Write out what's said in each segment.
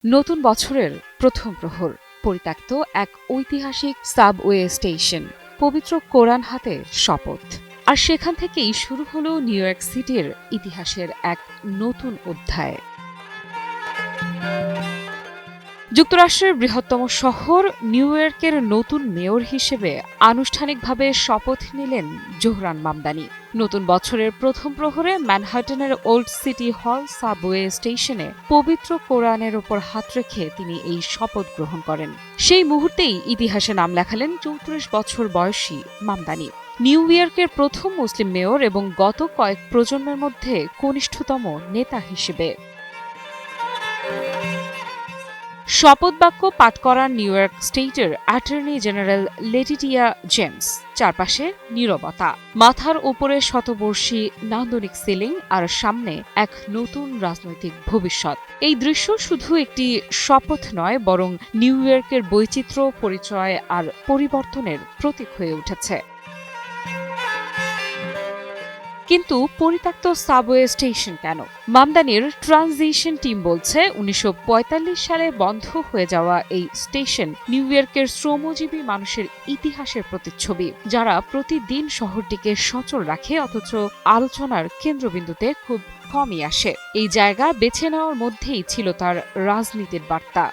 নতুন বছরের প্রথম প্রহর, পরিত্যক্ত এক ঐতিহাসিক সাবওয়ে স্টেশন, পবিত্র কোরআন হাতে শপথ। আর সেখান থেকেই শুরু হলো নিউ ইয়র্ক সিটির ইতিহাসের এক নতুন অধ্যায়। যুক্তরাষ্ট্রের বৃহত্তম শহর নিউ ইয়র্কের নতুন মেয়র হিসেবে আনুষ্ঠানিকভাবে শপথ নিলেন জোহরান মামদানি। নতুন বছরের প্রথম প্রহরে ম্যানহাটনের ওল্ড সিটি হল সাবওয়ে স্টেশনে পবিত্র কোরআনের ওপর হাত রেখে তিনি এই শপথ গ্রহণ করেন। সেই মুহূর্তেই ইতিহাসে নাম লেখালেন ৩৪ বছর বয়সী মামদানি। নিউ ইয়র্কের প্রথম মুসলিম মেয়র এবং গত কয়েক প্রজন্মের মধ্যে কনিষ্ঠতম নেতা হিসেবে। শপথ বাক্য পাঠ করান নিউ ইয়র্ক স্টেটের অ্যাটর্নি জেনারেল লেটিটিয়া জেমস। চারপাশে নীরবতা, মাথার উপরে শতবর্ষী নান্দনিক সিলিং, আর সামনে এক নতুন রাজনৈতিক ভবিষ্যৎ। এই দৃশ্য শুধু একটি শপথ নয়, বরং নিউ ইয়র্কের বৈচিত্র্য, পরিচয় আর পরিবর্তনের প্রতীক হয়ে উঠেছে। কিন্তু পরিত্যক্ত সাবওয়ে স্টেশন কেন? মামদানির ট্রানজিশন টিম বলছে ১৯৪৫ সালে বন্ধ হয়ে যাওয়া এই স্টেশন নিউ ইয়র্কের শ্রমজীবী মানুষের ইতিহাসের প্রতিচ্ছবি, যারা প্রতিদিন শহরটিকে সচল রাখে অথচ আলোচনার কেন্দ্রবিন্দুতে খুব কমই আসে। এই জায়গা বেছে নেওয়ার মধ্যেই ছিল তার রাজনীতির বার্তা।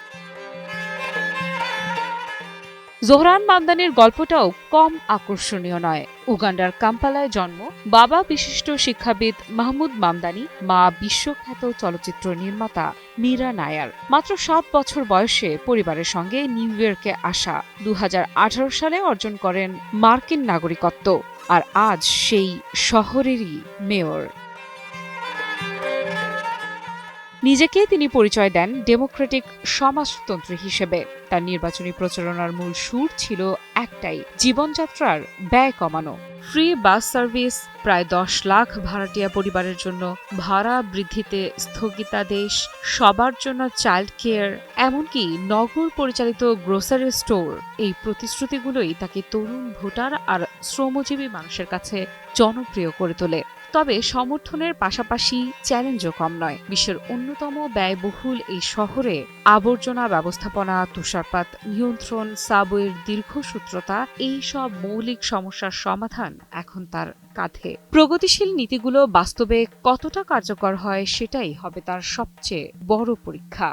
জোহরান মামদানির গল্পটাও কম আকর্ষণীয় নয়। উগান্ডার কাম্পালায় জন্ম, বাবা বিশিষ্ট শিক্ষাবিদ মাহমুদ মামদানি, মা বিশ্বখ্যাত চলচ্চিত্র নির্মাতা মীরা নায়ার। মাত্র ৭ বছর বয়সে পরিবারের সঙ্গে নিউ ইয়র্কে আসা, ২০১৮ সালে অর্জন করেন মার্কিন নাগরিকত্ব, আর আজ সেই শহরেরই মেয়র। নিজেকে তিনি পরিচয় দেন ডেমোক্রেটিক সমাজতন্ত্রী হিসেবে। তার নির্বাচনী প্রচারণার মূল সুর ছিল একটাই, জীবনযাত্রার ব্যয় কমানো। ফ্রি বাস সার্ভিস, প্রায় ১০ লাখ ভাড়াটিয়া পরিবারের জন্য ভাড়া বৃদ্ধিতে স্থগিতাদেশ, সবার জন্য চাইল্ড কেয়ার, এমনকি নগর পরিচালিত গ্রোসারি স্টোর। এই প্রতিশ্রুতিগুলোই তাকে তরুণ ভোটার আর শ্রমজীবী মানুষের কাছে জনপ্রিয় করে তোলে। তবে সমর্থনের পাশাপাশি চ্যালেঞ্জও কম নয়। বিশ্বের অন্যতম ব্যয়বহুল এই শহরে আবর্জনা ব্যবস্থাপনা, তুষারপাত নিয়ন্ত্রণ, সাবওয়ের দীর্ঘসূত্রতা, এই সব মৌলিক সমস্যার সমাধান এখন তার কাঁধে। প্রগতিশীল নীতিগুলো বাস্তবে কতটা কার্যকর হয়, সেটাই হবে তার সবচেয়ে বড় পরীক্ষা।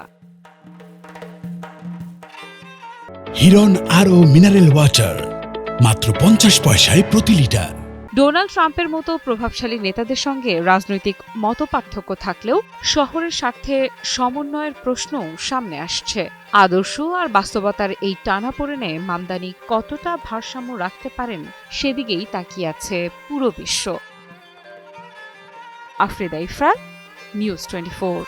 হিরন আরও মিনারেল ওয়াটার মাত্র ৫০ পয়সায় প্রতি লিটার। ডোনাল্ড ট্রাম্পের মতো প্রভাবশালী নেতাদের সঙ্গে রাজনৈতিক মতপার্থক্য থাকলেও শহরের স্বার্থে সমন্বয়ের প্রশ্নও সামনে আসছে। আদর্শ আর বাস্তবতার এই টানাপোড়েনে মামদানি কতটা ভারসাম্য রাখতে পারেন, সেদিকেই তাকিয়ে আছে পুরো বিশ্ব। আফ্রিদা ইফরা, নিউজ 24।